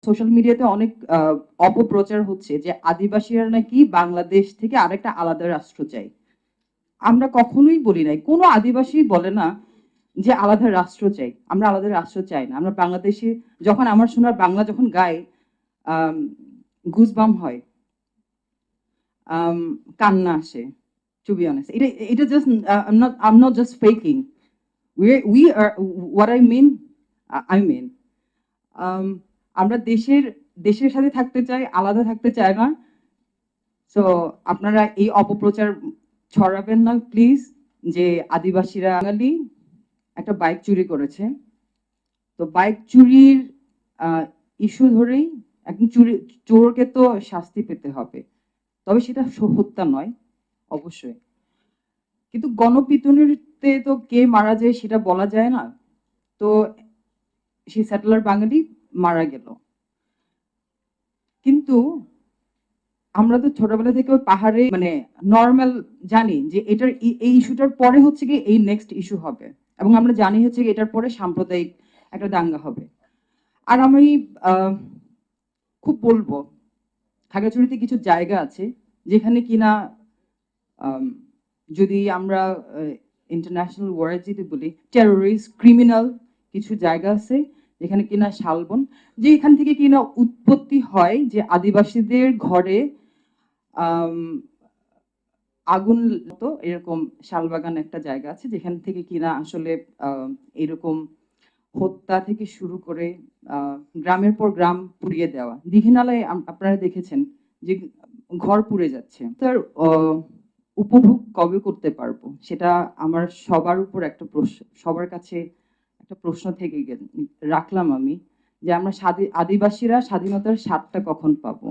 Social মিডিয়াতে অনেক অপপ্রচার হচ্ছে যে আদিবাসীরা নাকি বাংলাদেশ থেকে আরেকটা আলাদা রাষ্ট্র চাই। আমরা কখনোই বলি নাই, কোনো আদিবাসী বলে না যে আলাদা রাষ্ট্র চাই। আমরা আলাদা রাষ্ট্র চাই না। আমরা বাংলাদেশে যখন আমার সোনার বাংলা যখন গাই, গুজবাম হয়, কান্না আসে। টু বি অনেস্ট, এটা just I'm not just faking. We are what I mean. I mean, আমরা দেশের সাথে থাকতে চাই, আলাদা থাকতে চাই না। সো আপনারা এই অপপ্রচার ছড়াবেন না প্লিজ, যে আদিবাসীরা বাঙালি একটা বাইক চুরি করেছে। তো বাইক চুরির ইস্যু ধরেই একদম চোরকে তো শাস্তি পেতে হবে, তবে সেটা হত্যা নয় অবশ্যই। কিন্তু গণপিটুনিতে তো কে মারা যায় সেটা বলা যায় না। তো সেই সেটেলার বাঙালি মারা গেল, কিন্তু আমরা তো ছোটবেলা থেকে ওই পাহাড়ে মানে নর্মাল জানি যে এটার এই ইস্যুটার পরে হচ্ছে কি এই নেক্সট ইস্যু হবে, এবং আমরা জানি হচ্ছে কি এটার পরে সাম্প্রদায়িক একটা দাঙ্গা হবে। আর আমি খুব বলবো, খাগড়াছড়িতে কিছু জায়গা আছে যেখানে কিনা যদি আমরা ইন্টারন্যাশনাল ওয়ার্ড যদি বলি, টেরোরিস্ট ক্রিমিনাল কিছু জায়গা আছে যেখানে কিনা শালবন, যে এখান থেকে কিনা উৎপত্তি হয় যে আদিবাসীদের ঘরে আগুন তো এরকম শালবাগান একটা জায়গা আছে যেখান থেকে কিনা আসলে এরকম হত্যা থেকে শুরু করে গ্রামের পর গ্রাম পুড়িয়ে দেওয়া। দীঘিনালায় আপনারা দেখেছেন যে ঘর পুড়ে যাচ্ছে। তার উপভোগ কবে করতে পারবো সেটা আমার সবার উপর একটা প্রশ্ন, সবার কাছে একটা প্রশ্ন থেকে রাখলাম আমি, যে আমরা আদিবাসীরা স্বাধীনতার স্বাদটা কখন পাবো।